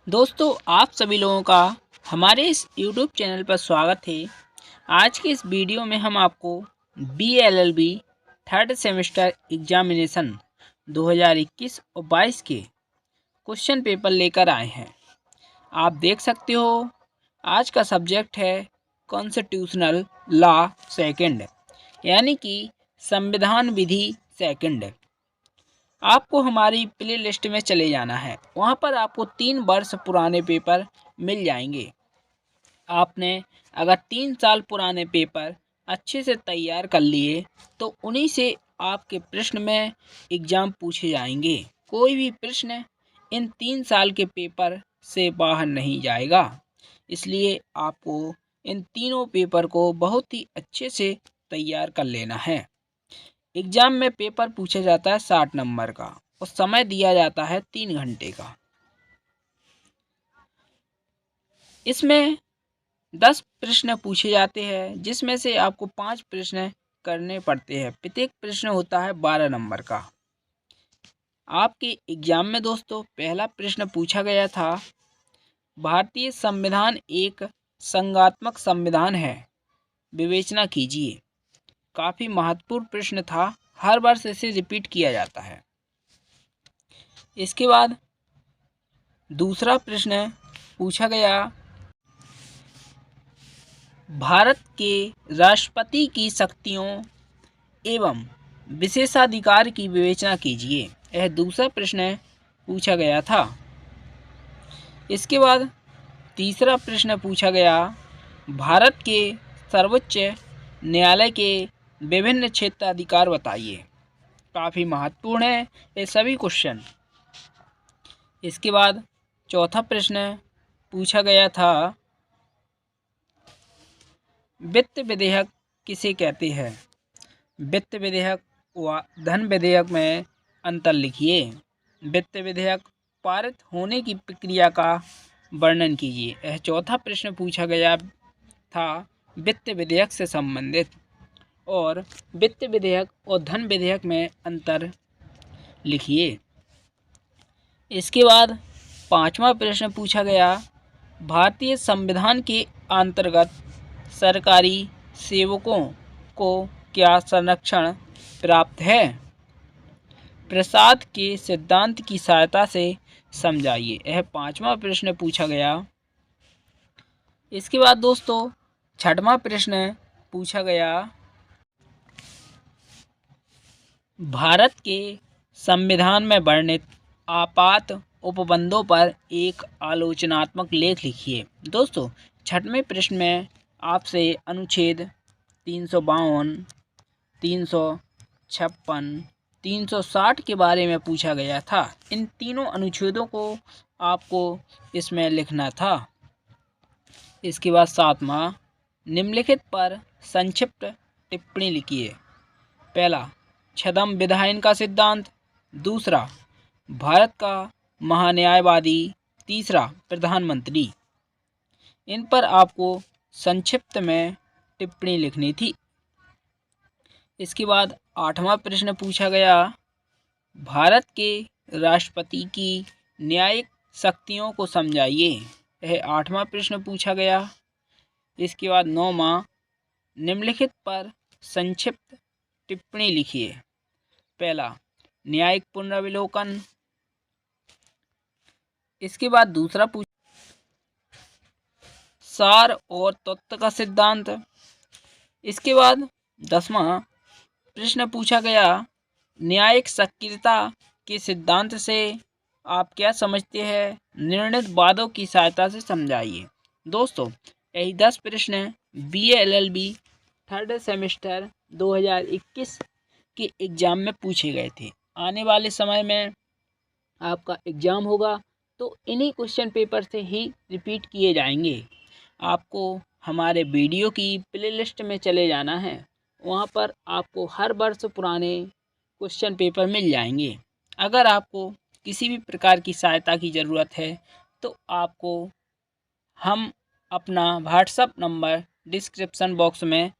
दोस्तों, आप सभी लोगों का हमारे इस YouTube चैनल पर स्वागत है। आज के इस वीडियो में हम आपको BLLB थर्ड सेमेस्टर एग्जामिनेशन 2021 और 22 के क्वेश्चन पेपर लेकर आए हैं। आप देख सकते हो, आज का सब्जेक्ट है कॉन्स्टिट्यूशनल लॉ सेकंड, यानी कि संविधान विधि सेकंड। आपको हमारी प्ले लिस्ट में चले जाना है। वहाँ पर आपको 3 वर्ष पुराने पेपर मिल जाएंगे। आपने अगर 3 साल पुराने पेपर अच्छे से तैयार कर लिए तो उन्हीं से आपके प्रश्न में एग्ज़ाम पूछे जाएंगे। कोई भी प्रश्न इन 3 साल के पेपर से बाहर नहीं जाएगा। इसलिए आपको इन तीनों पेपर को बहुत ही अच्छे से तैयार कर लेना है। एग्जाम में पेपर पूछा जाता है 60 नंबर का और समय दिया जाता है 3 घंटे का। इसमें 10 प्रश्न पूछे जाते हैं, जिसमें से आपको 5 प्रश्न करने पड़ते हैं। प्रत्येक प्रश्न होता है 12 नंबर का। आपके एग्जाम में दोस्तों पहला प्रश्न पूछा गया था, भारतीय संविधान एक संघात्मक संविधान है, विवेचना कीजिए। काफ़ी महत्वपूर्ण प्रश्न था, हर वर्ष इसे रिपीट किया जाता है। इसके बाद दूसरा प्रश्न पूछा गया, भारत के राष्ट्रपति की शक्तियों एवं विशेषाधिकार की विवेचना कीजिए। यह दूसरा प्रश्न पूछा गया था। इसके बाद तीसरा प्रश्न पूछा गया, भारत के सर्वोच्च न्यायालय के विभिन्न क्षेत्राधिकार बताइए। काफ़ी महत्वपूर्ण है ये सभी क्वेश्चन। इसके बाद चौथा प्रश्न पूछा गया था, वित्त विधेयक किसे कहते हैं। वित्त विधेयक व धन विधेयक में अंतर लिखिए। वित्त विधेयक पारित होने की प्रक्रिया का वर्णन कीजिए। यह चौथा प्रश्न पूछा गया था वित्त विधेयक से संबंधित, और वित्त विधेयक और धन विधेयक में अंतर लिखिए। इसके बाद पांचवा प्रश्न पूछा गया, भारतीय संविधान के अंतर्गत सरकारी सेवकों को क्या संरक्षण प्राप्त है, प्रसाद के सिद्धांत की सहायता से समझाइए। यह पांचवा प्रश्न पूछा गया। इसके बाद दोस्तों छठवां प्रश्न पूछा गया, भारत के संविधान में वर्णित आपात उपबंधों पर एक आलोचनात्मक लेख लिखिए। दोस्तों छठवें प्रश्न में आपसे अनुच्छेद 352, 356, 360 के बारे में पूछा गया था। इन तीनों अनुच्छेदों को आपको इसमें लिखना था। इसके बाद सातवां, निम्नलिखित पर संक्षिप्त टिप्पणी लिखिए। पहला, छद्म विधायन का सिद्धांत। दूसरा, भारत का महान्यायवादी। तीसरा, प्रधानमंत्री। इन पर आपको संक्षिप्त में टिप्पणी लिखनी थी। इसके बाद आठवां प्रश्न पूछा गया, भारत के राष्ट्रपति की न्यायिक शक्तियों को समझाइए। यह आठवां प्रश्न पूछा गया। इसके बाद नौवां, निम्नलिखित पर संक्षिप्त टिप्पणी लिखिए। पहला, न्यायिक पुनर्विलोकन। इसके बाद दूसरा सार और तत्व का सिद्धांत। इसके बाद 10वां प्रश्न पूछा गया, न्यायिक सक्रियता के सिद्धांत से आप क्या समझते हैं, निर्णित वादों की सहायता से समझाइए। दोस्तों यही 10 प्रश्न BLLB थर्ड सेमेस्टर 2021 के एग्ज़ाम में पूछे गए थे। आने वाले समय में आपका एग्ज़ाम होगा तो इन्हीं क्वेश्चन पेपर से ही रिपीट किए जाएंगे। आपको हमारे वीडियो की प्लेलिस्ट में चले जाना है। वहाँ पर आपको हर वर्ष पुराने क्वेश्चन पेपर मिल जाएंगे। अगर आपको किसी भी प्रकार की सहायता की ज़रूरत है तो आपको हम अपना व्हाट्सएप नंबर डिस्क्रिप्शन बॉक्स में